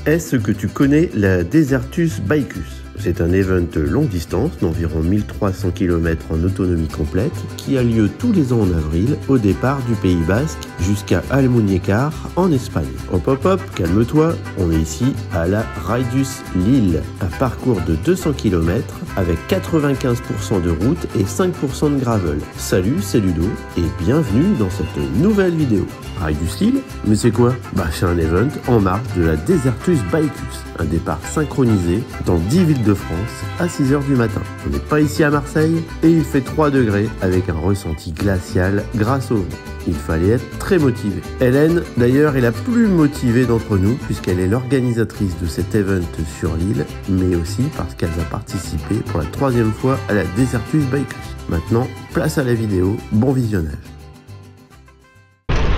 Est-ce que tu connais la Desertus Bicus? C'est un event longue distance d'environ 1300 km en autonomie complète qui a lieu tous les ans en avril au départ du Pays Basque jusqu'à Almuñécar en Espagne. Hop hop hop, calme-toi, on est ici à la Radius Lille, un parcours de 200 km avec 95% de route et 5% de gravel. Salut, c'est Ludo et bienvenue dans cette nouvelle vidéo. Radius Lille? Mais c'est quoi? C'est un event en marge de la Desertus Bicus, un départ synchronisé dans 10 villes de France à 6h du matin. On n'est pas ici à Marseille et il fait 3 degrés avec un ressenti glacial grâce au vent. Il fallait être très motivé. Hélène, d'ailleurs, est la plus motivée d'entre nous puisqu'elle est l'organisatrice de cet event sur l'île, mais aussi parce qu'elle va participer pour la 3e fois à la Desertus Bicus. Maintenant, place à la vidéo, bon visionnage.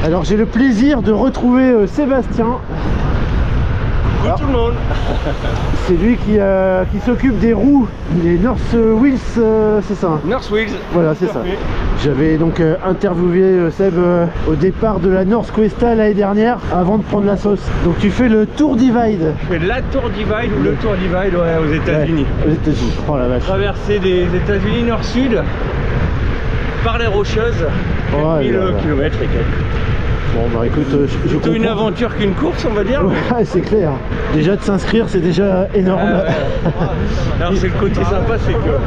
Alors j'ai le plaisir de retrouver Sébastien. Bonjour tout le monde. C'est lui qui s'occupe des roues, les North Wheels, c'est ça? North Wheels. Voilà, c'est ça. J'avais donc interviewé Seb au départ de la North Cuesta l'année dernière, avant de prendre la sauce. Donc tu fais le Tour Divide. Je fais la Tour Divide ou le Tour Divide, ouais, aux États-Unis. Ouais, aux États-Unis. Oh la vache. Traverser des États-Unis nord-sud par les Rocheuses, 1000 km et quelques. Bon bah écoute, je plutôt une aventure qu'une course, on va dire. Ouais, c'est clair. Déjà de s'inscrire, c'est déjà énorme. Alors c'est le côté sympa, c'est que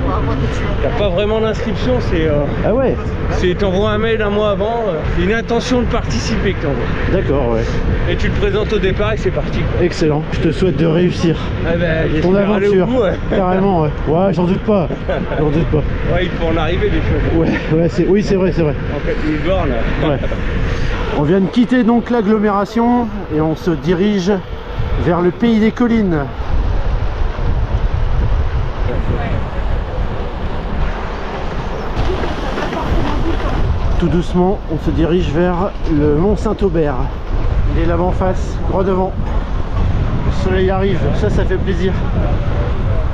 t'as pas vraiment d'inscription, c'est ah ouais. C'est t'envoies un mail un mois avant, c'est une intention de participer que t'envoies. D'accord, ouais. Et tu te présentes au départ et c'est parti, quoi. Excellent. Je te souhaite de réussir. Ton aventure. Bout, ouais. Carrément, ouais. Ouais, j'en doute pas. J'en doute pas. Ouais, il faut en arriver des choses. Ouais, oui, c'est vrai, c'est vrai. En fait, une borne. Ouais. On vient de quitter donc l'agglomération et on se dirige vers le pays des collines. Tout doucement, on se dirige vers le mont Saint-Aubert. Il est là-bas en face, droit devant. Le soleil arrive, ça fait plaisir.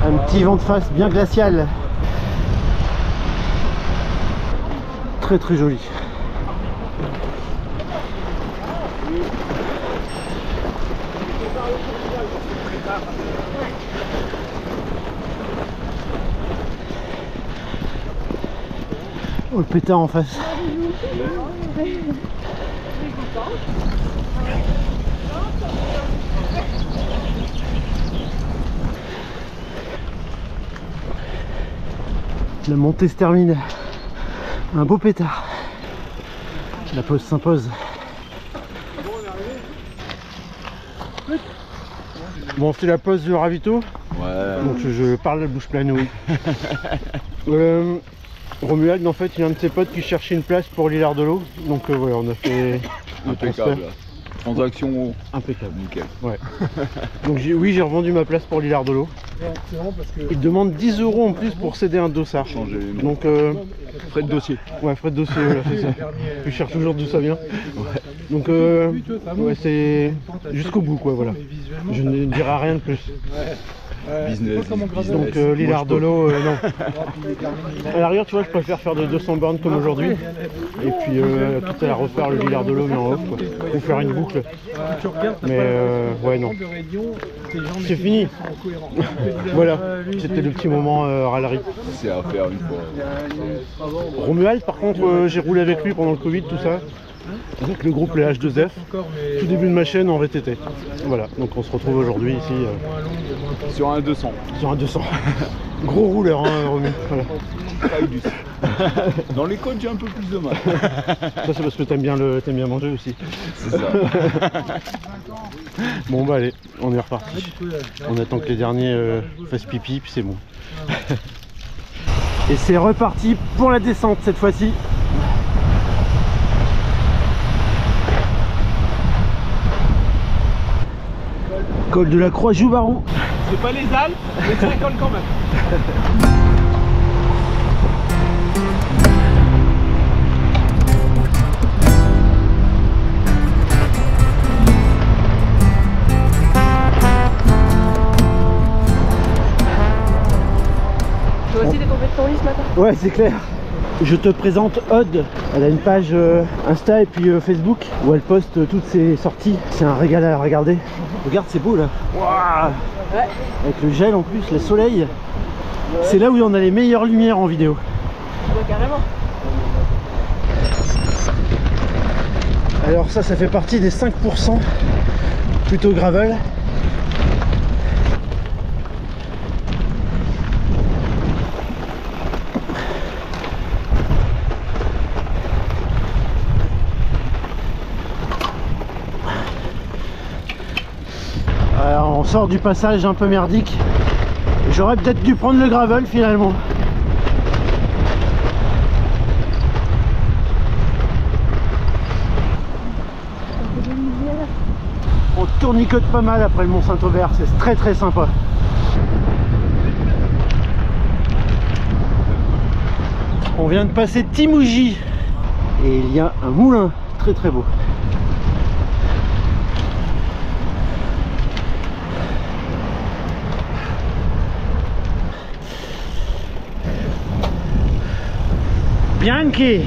Un petit vent de face bien glacial. Très très joli. Oh le pétard en face. La montée se termine. Un beau pétard. La pause s'impose. Bon, c'est la pause du ravito. Ouais. Donc je parle la bouche pleine, oui. Romuald, en fait, il y a un de ses potes qui cherchait une place pour l'Hilar de l'eau. Donc voilà, on a fait impeccable. Transaction impeccable. Nickel. Ouais. Donc oui, j'ai revendu ma place pour l'Hilar de l'eau. Il demande 10 € en plus pour céder un dossard. Donc frais de dossier. Ouais, frais de dossier, voilà, c'est ça. Je cherche toujours d'où ça vient. Ouais. Donc ouais, c'est jusqu'au bout, quoi, voilà. Je ne dirai rien de plus. Business. Donc l'Hilar de l'eau, non. À l'arrière, tu vois, je préfère faire des 200 bornes comme aujourd'hui. Et puis quitte à la refaire le l'Hilar de l'eau, mais en off, quoi. Ou faire une boucle. Mais ouais, non. C'est fini. Voilà, c'était le petit moment râlerie. C'est à faire une fois. Romuald, par contre, j'ai roulé avec lui pendant le Covid, tout ça. Avec le groupe les H2F, tout début de ma chaîne en VTT. Voilà, donc on se retrouve aujourd'hui ici. Sur un 200. Sur un 200. Gros rouleur, hein, Romu. Voilà. Dans les côtes, j'ai un peu plus de mal. Ça, c'est parce que t'aimes bien manger aussi. C'est ça. Bon, bah allez, on est reparti. On attend que les derniers fassent pipi, puis c'est bon. Et c'est reparti pour la descente cette fois-ci. Col de la Croix-Joubarou. C'est pas les Alpes, mais ça colle quand même. Ouais, c'est clair. Je te présente Aude. Elle a une page Insta et puis Facebook où elle poste toutes ses sorties. C'est un régal à regarder. Regarde, c'est beau là. Waouh, ouais. Avec le gel en plus, le soleil. C'est là où on a les meilleures lumières en vidéo. Ouais, carrément. Alors ça fait partie des 5% plutôt gravel. Alors on sort du passage un peu merdique. J'aurais peut-être dû prendre le gravel finalement. On tournicote pas mal après le Mont Saint-Aubert, c'est très très sympa. On vient de passer Timouji et il y a un moulin très très beau. Bianchi.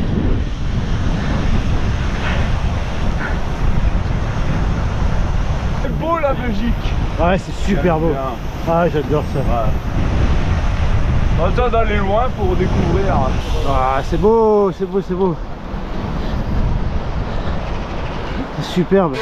C'est beau la Belgique. Ouais, c'est super beau. Ah, j'adore ça. Ouais. On a besoin d'aller loin pour découvrir. Ah, c'est beau, c'est beau, c'est beau. C'est superbe.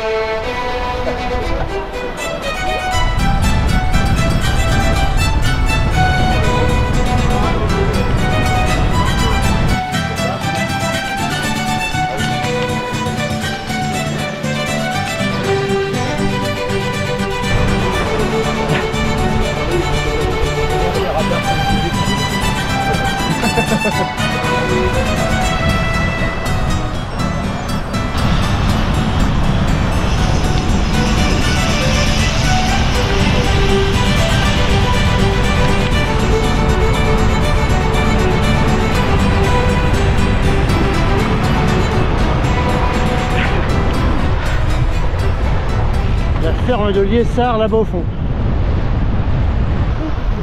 La ferme de Liessard là-bas au fond.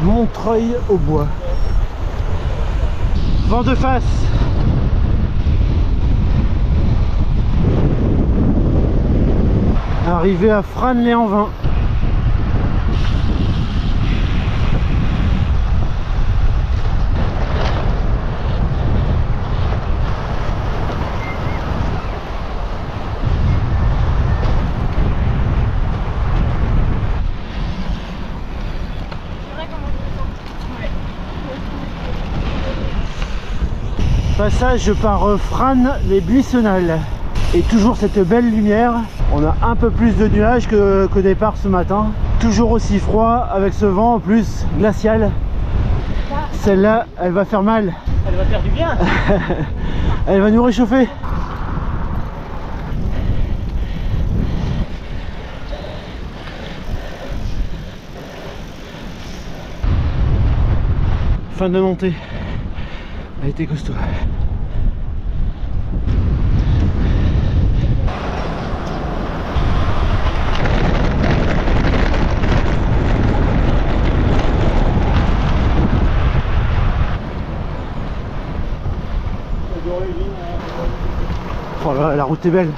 Montreuil-au-Bois. Vent de face. Arrivé à Frasnes-les-en-Vins. Passage par Frasnes-les-Buissonnales et toujours cette belle lumière. On a un peu plus de nuages qu'au départ ce matin, toujours aussi froid avec ce vent en plus glacial. Celle-là elle va faire mal, Elle va faire du bien. elle va nous réchauffer. Fin de montée, elle était costaud. Oh là, la route est belle.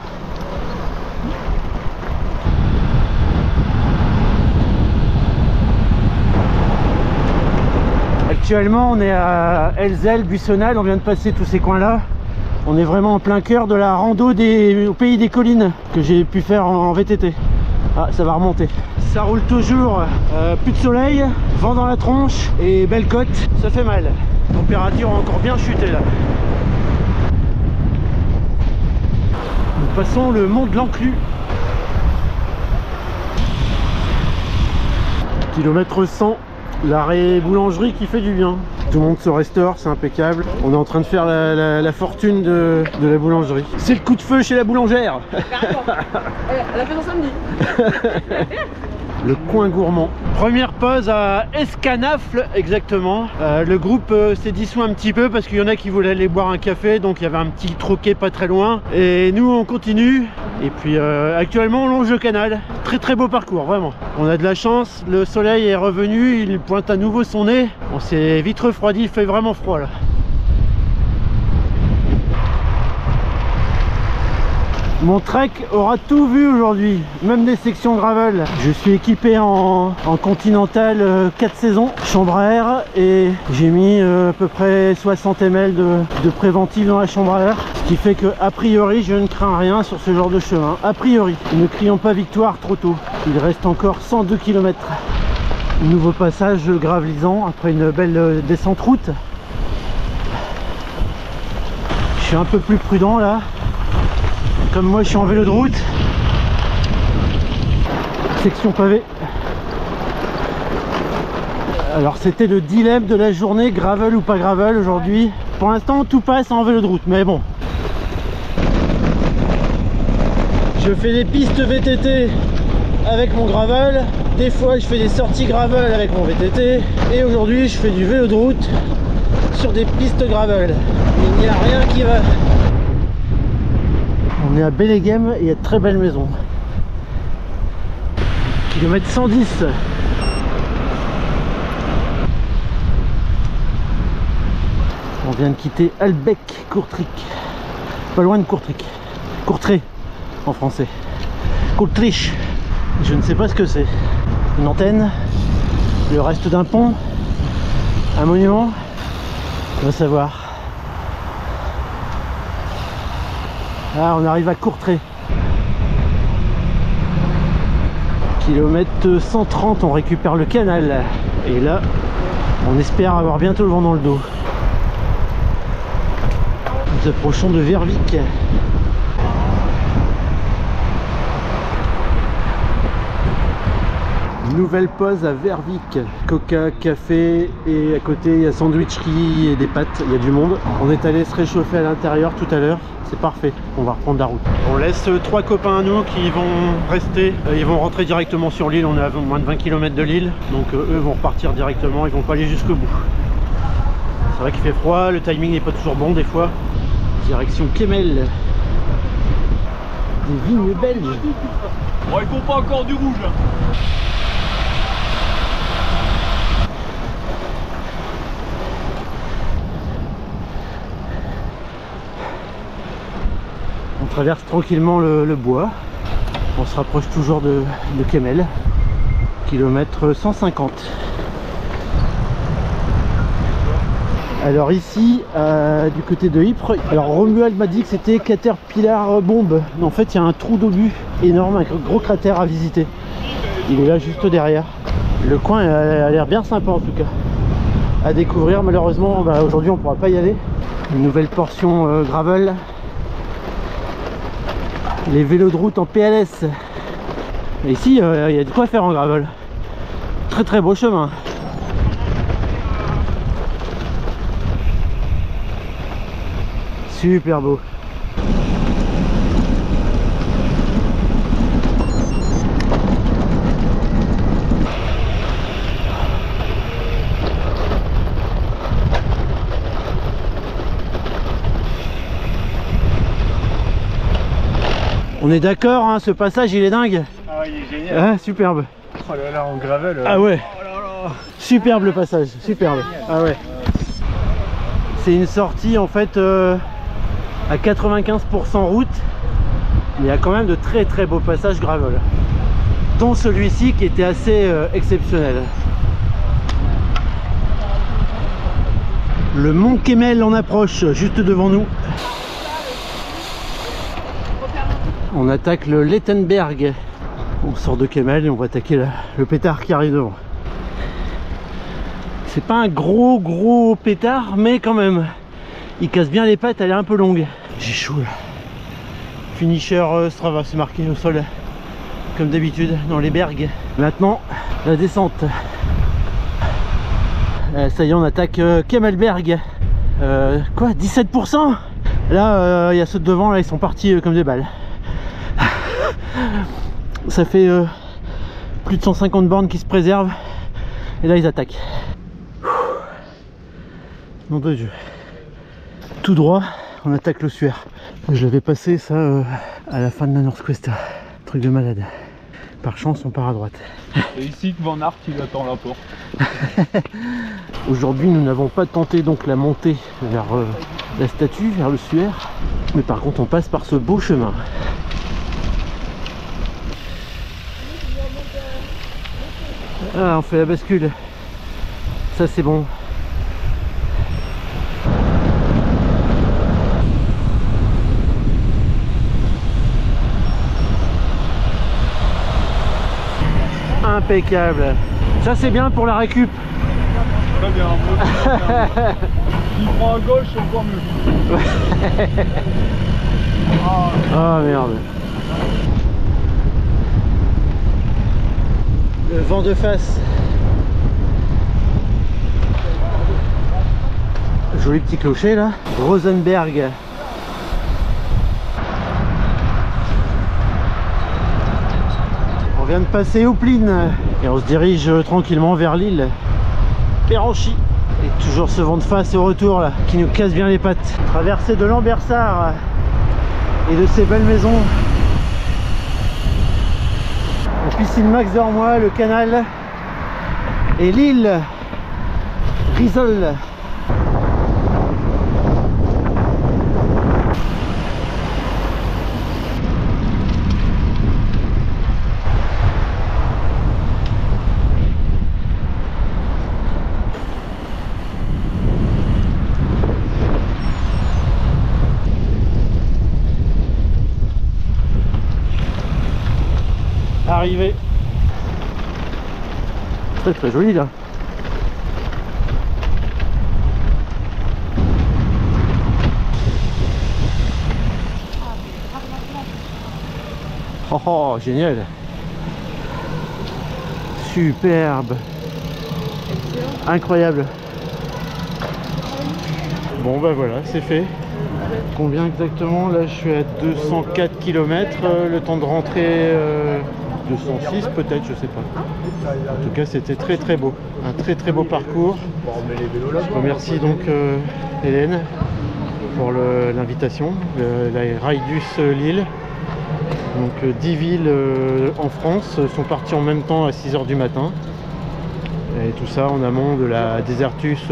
Actuellement on est à Elzel, Buissonnales, on vient de passer tous ces coins là. On est vraiment en plein cœur de la rando au pays des collines que j'ai pu faire en VTT. Ah, ça va remonter. Ça roule toujours, plus de soleil, vent dans la tronche et belle côte, ça fait mal. La température a encore bien chuté là. Nous passons le mont de l'Enclus. Kilomètre 100, l'arrêt boulangerie qui fait du bien. Tout le monde se restaure, c'est impeccable. On est en train de faire la fortune de la boulangerie. C'est le coup de feu chez la boulangère. Elle a fait son samedi. Le coin gourmand. Première pause à Escanafle exactement. Le groupe s'est dissous un petit peu parce qu'il y en a qui voulaient aller boire un café, donc il y avait un petit troquet pas très loin. Et nous on continue. Et puis actuellement on longe le canal. Très très beau parcours, vraiment. On a de la chance, le soleil est revenu, il pointe à nouveau son nez. On s'est vite refroidi, il fait vraiment froid là. Mon trek aura tout vu aujourd'hui, même des sections gravel. Je suis équipé en Continental 4 saisons, chambre à air, et j'ai mis à peu près 60 ml de préventif dans la chambre à air. Ce qui fait que a priori je ne crains rien sur ce genre de chemin. A priori, ne crions pas victoire trop tôt. Il reste encore 102 km. Nouveau passage gravelisant après une belle descente route. Je suis un peu plus prudent là. Comme moi je suis en vélo de route. Section pavée. Alors c'était le dilemme de la journée, gravel ou pas gravel aujourd'hui. Pour l'instant tout passe en vélo de route, mais bon. Je fais des pistes VTT avec mon gravel. Des fois je fais des sorties gravel avec mon VTT. Et aujourd'hui je fais du vélo de route sur des pistes gravel. Il n'y a rien qui va. On est à Bellegem et il y a de très belles maisons. Kilomètre 110. On vient de quitter Albec-Courtrai. Pas loin de Courtrai. Courtrai en français. Courtrai. Je ne sais pas ce que c'est. Une antenne, le reste d'un pont, un monument, on va savoir. Ah, on arrive à Courtrai. Kilomètre 130, on récupère le canal. Et là, on espère avoir bientôt le vent dans le dos. Nous approchons de Vervic. Nouvelle pause à Vervic. Coca, café, et à côté il y a sandwicherie et des pâtes, il y a du monde. On est allé se réchauffer à l'intérieur tout à l'heure. C'est parfait, on va reprendre la route. On laisse 3 copains à nous qui vont rester. Ils vont rentrer directement sur l'île, on est à moins de 20 km de l'île. Donc eux vont repartir directement, ils vont pas aller jusqu'au bout. C'est vrai qu'il fait froid, le timing n'est pas toujours bon des fois. Direction Kemmel. Des vignes belges. Bon, ils font pas encore du rouge. On traverse tranquillement le bois. On se rapproche toujours de Kemmel. Kilomètre 150. Alors ici, du côté de Ypres, alors Romuald m'a dit que c'était Caterpillar Bombe. Mais en fait, il y a un trou d'obus énorme, un gros cratère à visiter. Il est là juste derrière. Le coin a l'air bien sympa en tout cas. À découvrir, malheureusement, aujourd'hui on ne pourra pas y aller. Une nouvelle portion gravel. Les vélos de route en PLS. Et ici, il y a de quoi faire en gravel. Très très beau chemin. Super beau. On est d'accord, hein, ce passage il est dingue. Ah ouais, il est génial. Ah, superbe. Oh là là, en gravel. Ah ouais. Oh là là. Superbe le passage, superbe. Ah ouais. C'est une sortie en fait à 95% route. Mais il y a quand même de très très beaux passages gravel. Dont celui-ci qui était assez exceptionnel. Le mont Kemmel en approche, juste devant nous. On attaque le Lettenberg. On sort de Kemmel et on va attaquer le pétard qui arrive devant. C'est pas un gros pétard, mais quand même, il casse bien les pattes, elle est un peu longue. J'ai chaud là. Finisher Strava, c'est marqué au sol, comme d'habitude dans les bergs. Maintenant, la descente. Ça y est, on attaque Kemmelberg. Quoi, 17%? Là, il y a ceux de devant, là, ils sont partis comme des balles. Ça fait plus de 150 bornes qui se préservent. Et là, ils attaquent. Nom de Dieu. Tout droit, on attaque le Suaire. Je l'avais passé ça à la fin de la Northwest. Truc de malade. Par chance, on part à droite. C'est ici que Van Aert il attend la porte. Aujourd'hui, nous n'avons pas tenté donc la montée vers la statue, vers le Suaire. Mais par contre, on passe par ce beau chemin. Ah, on fait la bascule. Ça c'est bon. Impeccable. Ça c'est bien pour la récup. Très bien. Il prend à gauche, c'est encore mieux. Ah merde. Le vent de face. Joli petit clocher là. Rosenberg. On vient de passer Houpline et on se dirige tranquillement vers l'île Péranchy. Et toujours ce vent de face au retour là qui nous casse bien les pattes. Traversée de Lambersart et de ces belles maisons. La piscine Max d'Ormois, le canal et l'île Risol. Arrivé. Très très joli là. Oh, oh génial. Superbe. Incroyable. Bon bah voilà, c'est fait. Combien exactement? Là je suis à 204 km. Le temps de rentrer 206 peut-être, je sais pas. En tout cas c'était très très beau. Un très très beau parcours. Je remercie donc Hélène pour l'invitation. La Raidus Lille. Donc 10 villes en France sont parties en même temps à 6 h du matin. Et tout ça en amont de la Desertus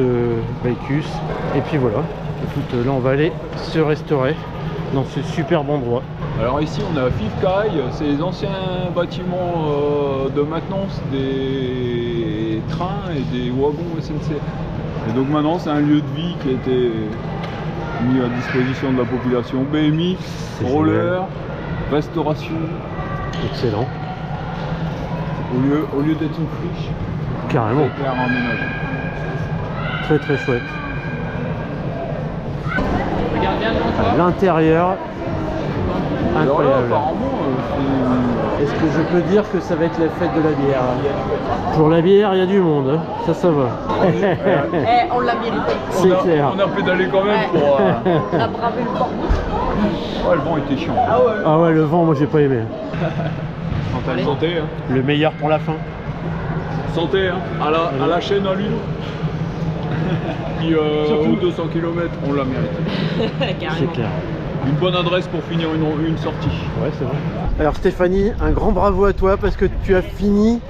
Baicus. Et puis voilà. Écoute, là on va aller se restaurer dans ce superbe endroit. Alors ici on est à Fifcaille, c'est les anciens bâtiments de maintenance des trains et des wagons SNCF. Et donc maintenant c'est un lieu de vie qui a été mis à disposition de la population. BMX, roller, restauration. Excellent. Au lieu d'être une friche, Carrément. c'est clair aménagé. Très très chouette. L'intérieur, incroyable. Est-ce que je peux dire que ça va être la fête de la bière? Pour la bière, il y a du monde, ça va. On l'a mérité. C'est clair. On a pédalé quand même pour... On a bravé le vent. Ouais, le vent était chiant. Ah ouais, le vent, moi j'ai pas aimé. Santé, hein. Le meilleur pour la fin. Santé, hein. À la chaîne à l'huile. Puis aux 200 km, on l'a mérité. C'est clair. Une bonne adresse pour finir une sortie. Ouais, c'est vrai. Alors Stéphanie, un grand bravo à toi parce que tu as fini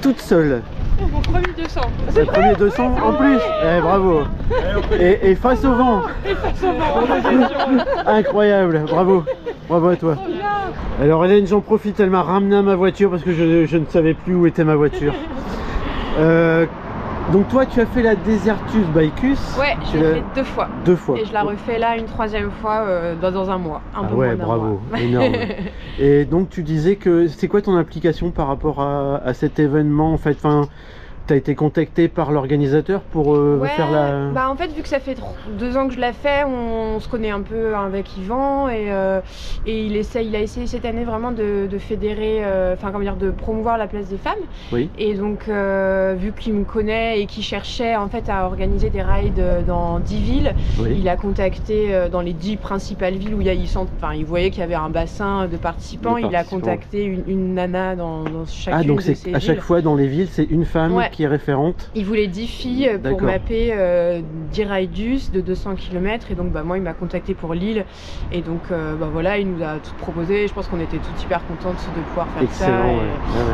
toute seule. Mon premier 200. Le premier 200 en plus. Eh, bravo. Et face au vent. Incroyable, bravo. Bravo à toi. Alors Hélène, j'en profite, elle m'a ramené à ma voiture parce que je ne savais plus où était ma voiture. Donc toi tu as fait la Desertus Baicus. Ouais, je l'ai fait 2 fois. 2 fois. Et je la refais là une 3e fois dans un mois. Un peu ouais, moins d'un bravo, mois. énorme. Et donc tu disais que c'est quoi ton implication par rapport à cet événement en fait, enfin, tu as été contacté par l'organisateur pour faire la... Bah en fait vu que ça fait 2 ans que je l'ai fait, on se connaît un peu avec Yvan et il a essayé cette année vraiment de fédérer, enfin comment dire, de promouvoir la place des femmes. Oui. Et donc vu qu'il me connaît et qu'il cherchait en fait à organiser des rides dans 10 villes, oui. Il a contacté dans les 10 principales villes où il voyait qu'il y avait un bassin de participants. Il a contacté une nana dans chacune donc de ces à chaque fois dans les villes c'est une femme, ouais, qui est référente. Il voulait 10 filles pour mapper 10 Raidus de 200 km et donc bah, moi il m'a contacté pour Lille et donc bah, voilà, il nous a tout proposé. Je pense qu'on était toutes hyper contentes de pouvoir faire ça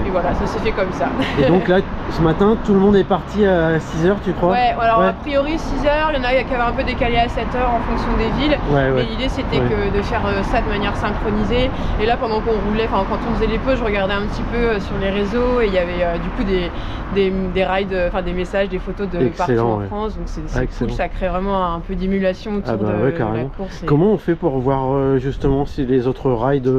et voilà, ça s'est fait comme ça. Et donc là Ce matin, tout le monde est parti à 6 h, tu crois? Ouais, alors a priori 6 h, il y en a qui avaient un peu décalé à 7 h en fonction des villes. Mais l'idée c'était de faire ça de manière synchronisée. Et là, pendant qu'on roulait, quand on faisait les pauses, je regardais un petit peu sur les réseaux et il y avait du coup des rides, des messages, des photos de partout en France. Donc c'est cool, ça crée vraiment un peu d'émulation autour de la course. Comment on fait pour voir justement si les autres rides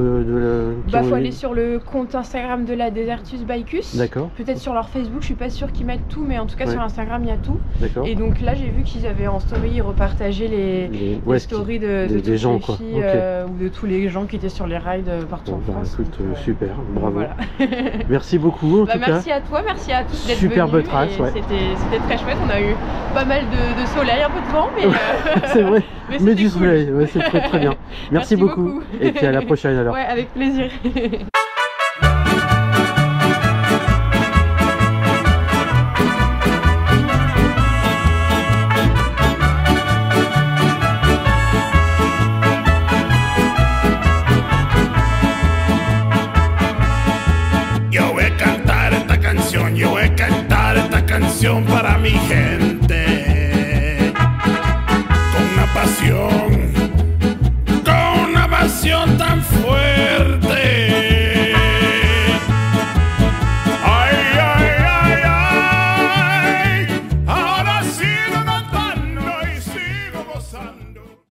faut aller sur le compte Instagram de la Desertus Bicus. D'accord. Peut-être sur leur Facebook, je suis pas sûre qu'ils mettent tout, mais en tout cas sur Instagram il y a tout. D'accord. Et donc là j'ai vu qu'ils avaient en story, ils repartageaient les stories de toutes les filles ou de tous les gens qui étaient sur les rides partout en France. Écoute, super, bravo. Voilà. Merci beaucoup en tout cas. Merci à toi, merci à tous d'être venus. Superbe trace, C'était très chouette, on a eu pas mal de soleil, un peu de vent, mais c'est vrai, mais du soleil, cool. c'est très bien. Merci beaucoup. Et puis à la prochaine alors. Ouais, avec plaisir. Yo voy a cantar esta canción para mi gente.